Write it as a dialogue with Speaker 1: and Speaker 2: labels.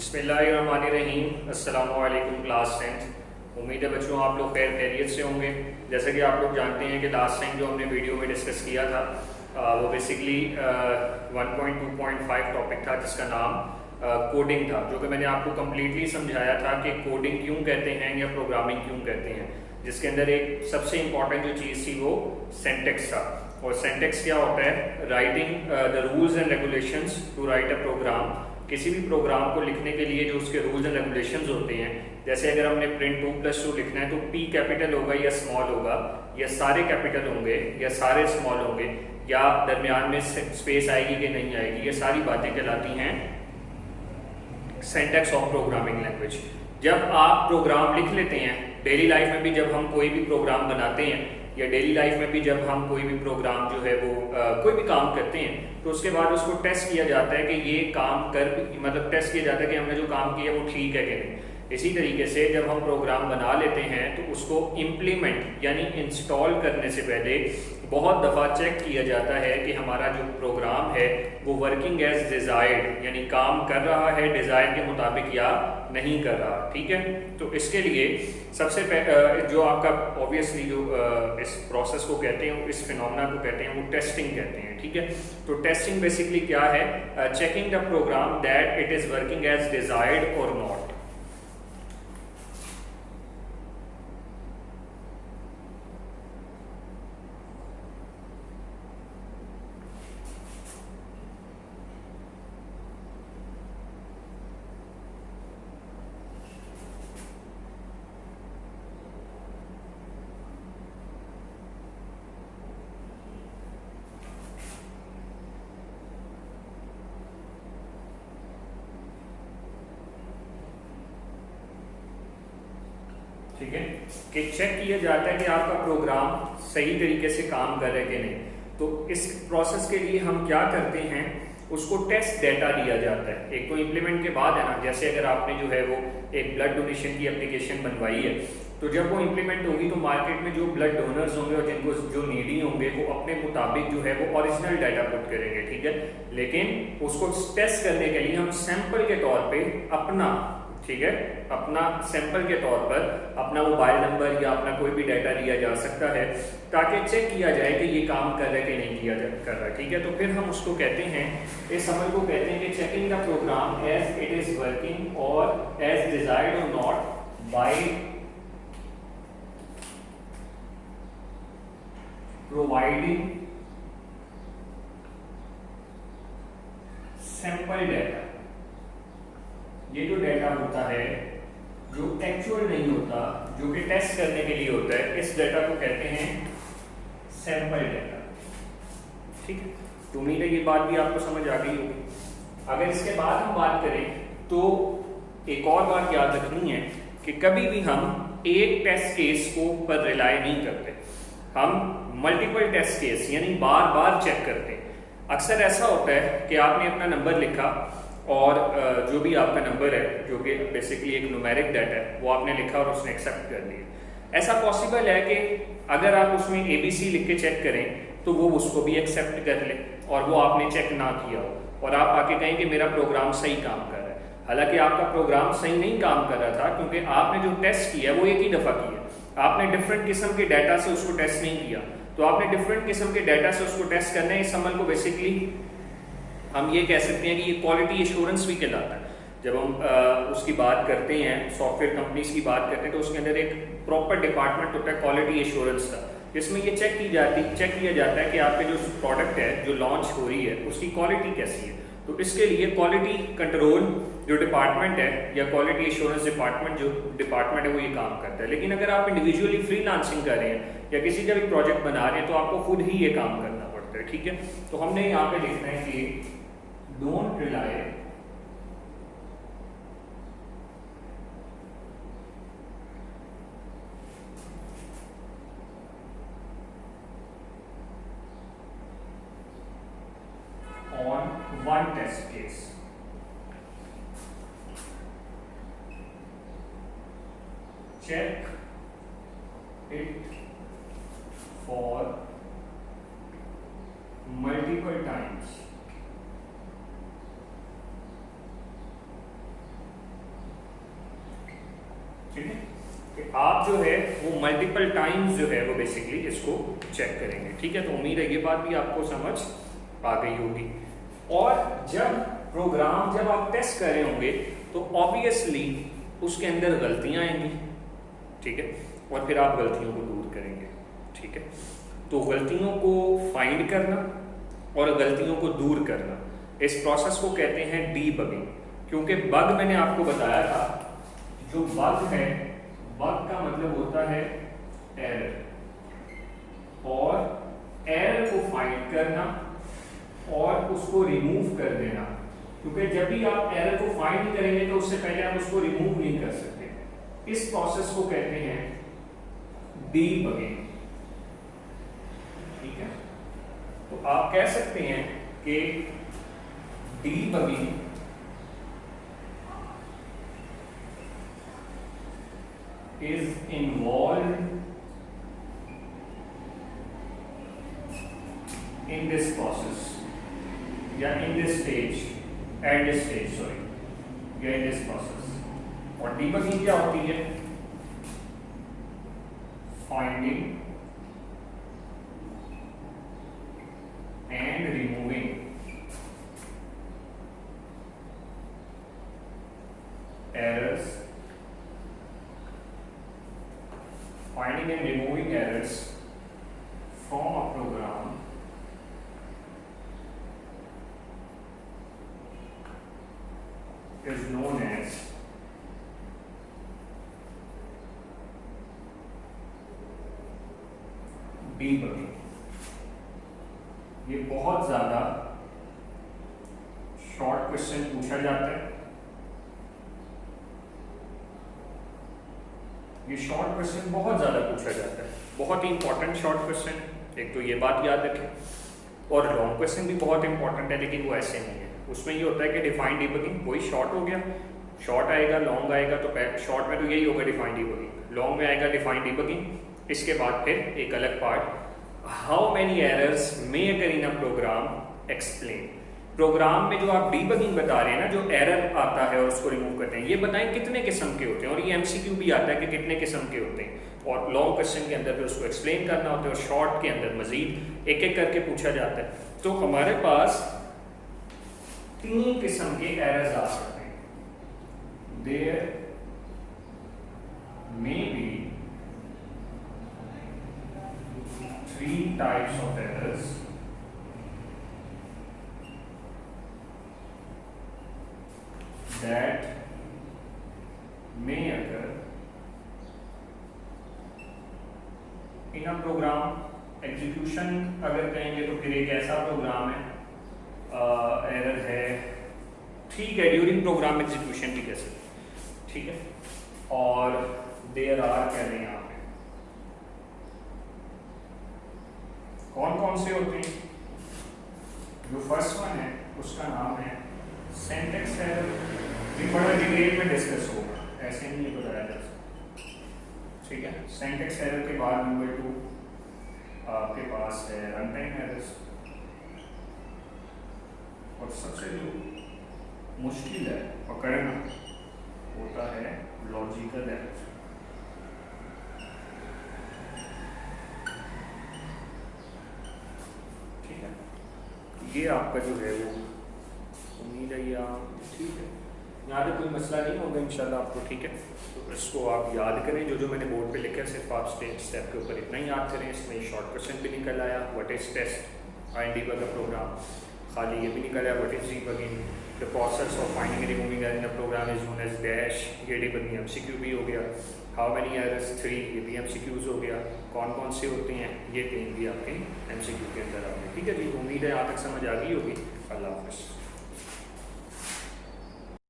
Speaker 1: बिस्मिल्लाहिर्रहमानिर्रहीम। अस्सलामुअलैकुम class 10th। उम्मीद है बच्चों आप लोग खैरियत से होंगे। जैसे कि आप लोग जानते हैं कि लास्ट टाइम जो हमने वीडियो में डिस्कस किया था वो बेसिकली 1.2.5 टॉपिक था जिसका नाम कोडिंग था, जो कि मैंने आपको कम्प्लीटली समझाया था कि कोडिंग क्यों कहते हैं या प्रोग्रामिंग क्यों कहते हैं, जिसके अंदर एक सबसे इम्पॉर्टेंट जो चीज़ थी वो सेंटेक्स था। और सेंटेक्स क्या होता है? Writing the rules and regulations to write a program. किसी भी प्रोग्राम को लिखने के लिए जो उसके रूल्स एंड रेगुलेशंस होते हैं, जैसे अगर हमने प्रिंट 2+2 लिखना है तो P कैपिटल होगा या स्मॉल होगा, या सारे कैपिटल होंगे या सारे स्मॉल होंगे, या दरमियान में स्पेस आएगी कि नहीं आएगी, ये सारी बातें कहलाती हैं सिंटैक्स ऑफ प्रोग्रामिंग लैंग्वेज। जब आप प्रोग्राम लिख लेते हैं, डेली लाइफ में भी जब हम कोई भी प्रोग्राम बनाते हैं या डेली लाइफ में भी जब हम कोई भी प्रोग्राम जो है वो कोई भी काम करते हैं, तो उसके बाद उसको टेस्ट किया जाता है कि ये काम मतलब टेस्ट किया जाता है कि हमने जो काम किया वो ठीक है कि नहीं। इसी तरीके से जब हम प्रोग्राम बना लेते हैं तो उसको इम्प्लीमेंट यानी इंस्टॉल करने से पहले बहुत दफ़ा चेक किया जाता है कि हमारा जो प्रोग्राम है वो वर्किंग एज डिज़ायर्ड, यानी काम कर रहा है डिज़ायर के मुताबिक या नहीं कर रहा। ठीक है, तो इसके लिए सबसे जो आपका ऑब्वियसली जो इस प्रोसेस को कहते हैं, इस फिनोमेना को कहते हैं, वो टेस्टिंग कहते हैं। ठीक है, तो टेस्टिंग बेसिकली क्या है? Checking the program that it is working as desired और नॉट। ठीक है, कि चेक किया जाता है कि आपका प्रोग्राम सही तरीके से काम कर रहा है कि नहीं। तो इस प्रोसेस के लिए हम क्या करते हैं, उसको टेस्ट डेटा दिया जाता है। एक तो इम्प्लीमेंट के बाद है ना, जैसे अगर आपने जो है वो एक ब्लड डोनेशन की एप्लीकेशन बनवाई है, तो जब वो इम्प्लीमेंट होगी तो मार्केट में जो ब्लड डोनर्स होंगे और जिनको जो नीडी होंगे वो अपने मुताबिक जो है वो ओरिजिनल डाटा पुट करेंगे। ठीक है, लेकिन उसको टेस्ट करने के लिए हम सैंपल के तौर पे अपना, ठीक है, अपना सैंपल के तौर पर अपना मोबाइल नंबर या अपना कोई भी डाटा लिया जा सकता है ताकि चेक किया जाए कि ये काम कर रहा है कि नहीं कर रहा है। ठीक है, तो फिर हम उसको कहते हैं, इस अमल को कहते हैं कि checking the program as it is working और एज डिजायर्ड और not by providing sample data. ये जो डाटा होता है जो एक्चुअल नहीं होता, जो कि टेस्ट करने के लिए होता है, इस डाटा को कहते हैं सैंपल डाटा। ठीक है, तो उम्मीद है ये बात भी आपको समझ आ गई होगी। अगर इसके बाद हम बात करें तो एक और बात याद रखनी है कि कभी भी हम एक टेस्ट केस को पर रिलाय नहीं करते, हम मल्टीपल टेस्ट केस यानी बार बार चेक करते हैं। अक्सर ऐसा होता है कि आपने अपना नंबर लिखा और जो भी आपका नंबर है, जो कि बेसिकली एक न्यूमेरिक डाटा है, वो आपने लिखा और उसने एक्सेप्ट कर लिया। ऐसा पॉसिबल है कि अगर आप उसमें ABC लिख के चेक करें तो वो उसको भी एक्सेप्ट कर ले और वो आपने चेक ना किया हो और आप आके कहें कि मेरा प्रोग्राम सही काम कर रहा है। हालांकि आपका प्रोग्राम सही नहीं काम कर रहा था, क्योंकि आपने जो टेस्ट किया वो एक ही दफ़ा किया। आपने डिफरेंट किस्म के डाटा से उसको टेस्ट नहीं किया, तो आपने डिफरेंट किस्म के डाटा से उसको टेस्ट करना है। इस अमल को बेसिकली हम ये कह सकते हैं कि ये क्वालिटी एश्योरेंस भी कहलाता है। जब हम उसकी बात करते हैं, सॉफ्टवेयर कंपनीज की बात करते हैं, तो उसके अंदर एक प्रॉपर डिपार्टमेंट होता है क्वालिटी एश्योरेंस का, जिसमें ये चेक किया जाता है कि आपके जो प्रोडक्ट है जो लॉन्च हो रही है उसकी क्वालिटी कैसी है। तो इसके लिए क्वालिटी कंट्रोल जो डिपार्टमेंट है या क्वालिटी एश्योरेंस डिपार्टमेंट जो डिपार्टमेंट है वो ये काम करता है। लेकिन अगर आप इंडिविजुअली फ्रीलांसिंग कर रहे हैं या किसी का भी प्रोजेक्ट बना रहे हैं तो आपको खुद ही ये काम करना पड़ता है। ठीक है, तो हमने यहाँ पे लिखना है कि don't rely on one test case. Check it for multiple times ठीक है, कि आप जो है वो मल्टीपल टाइम्स जो है वो बेसिकली इसको चेक करेंगे। ठीक है, तो उम्मीद है ये बात भी आपको समझ आ गई होगी। और जब आप टेस्ट कर रहे होंगे तो ऑब्वियसली उसके अंदर गलतियां आएंगी। ठीक है, और फिर आप गलतियों को दूर करेंगे। ठीक है, तो गलतियों को फाइंड करना और गलतियों को दूर करना, इस प्रोसेस को कहते हैं डीबगिंग। क्योंकि बग मैंने आपको बताया था, जो बग है, बग का मतलब होता है एरर, और एरर को फाइंड करना और उसको रिमूव कर देना। क्योंकि जब भी आप एरर को फाइंड करेंगे तो उससे पहले आप उसको रिमूव नहीं कर सकते। इस प्रोसेस को कहते हैं डीबगिंग। ठीक है, तो आप कह सकते हैं कि debugging is involved in this process या in this stage, at this stage, sorry, या in this process। और debugging क्या होती है? Finding and removing errors, finding and removing errors from a program is known as debugging। ये बहुत ज्यादा short question पूछा जाता है। ये शॉर्ट क्वेश्चन बहुत ज्यादा पूछा जाता है, बहुत ही इंपॉर्टेंट शॉर्ट क्वेश्चन। एक तो ये बात याद रखें। और लॉन्ग क्वेश्चन भी बहुत इंपॉर्टेंट है, लेकिन वो ऐसे नहीं है। उसमें ये होता है कि डिफाइन डीबगिंग, वही शॉर्ट हो गया, शॉर्ट आएगा, लॉन्ग आएगा। तो शॉर्ट में तो यही होगा डिफाइन डीबगिंग, लॉन्ग में आएगा डिफाइन डीबगिंग। इसके बाद फिर एक अलग part, how many errors may occur in a program explain. Program में जो आप डीबगिंग बता रहे हैं ना, जो एरर आता है और उसको रिमूव करते हैं, ये बताएं कितने किस्म के होते हैं। और ये एमसीक्यू भी आता है कि कितने किस्म के होते हैं। और लॉन्ग क्वेश्चन के अंदर फिर उसको एक्सप्लेन करना होता है, और शॉर्ट के अंदर मजीद एक एक करके पूछा जाता है। तो हमारे पास 3 किस्म के एरर्स आ सकते हैं। There may be 3 types of errors that may occur in a program। Execution अगर कहेंगे तो फिर एक ऐसा प्रोग्राम है, एरर है, ठीक है, ड्यूरिंग प्रोग्राम एग्जीक्यूशन भी कह सकते। ठीक है, और देयर आर कह रहे हैं यहाँ पे कौन कौन से होते हैं। जो फर्स्ट वन है उसका नाम है सिंटैक्स एरर। ये बड़ा डिटेल में डिस्कस होगा, ऐसे नहीं बताया जा सकता। ठीक है, सिंटैक्स एरर के बाद नंबर 2 आपके पास है रन टाइम एरर्स। और सबसे जो मुश्किल है पकड़ना होता है लॉजिकल एरर। ठीक है, ये आपका जो है वो उम्मीद है या ठीक है, यहाँ पे कोई मसला नहीं होगा इंशाल्लाह आपको। ठीक है, तो इसको आप याद करें, जो जो मैंने बोर्ड पे लिखा है सिर्फ आप स्टेप के ऊपर इतना ही याद करें। इसमें शॉर्ट क्वेश्चन भी निकल आया, what is test and debug का प्रोग्राम। खाली ये भी निकल आया, what is debugging, the process of finding and removing error in the program is known as dash. ये डीबगिंग एमसीक्यू भी हो गया। हाउ मेनी एरर्स 3, ये भी एमसीक्यूज हो गया। कौन कौन से होते हैं, ये 3 भी आपके एमसीक्यू के अंदर आ गए। ठीक है जी, उम्मीद है यहाँ तक समझ आ गई होगी। अल्लाह हाफ़िज़।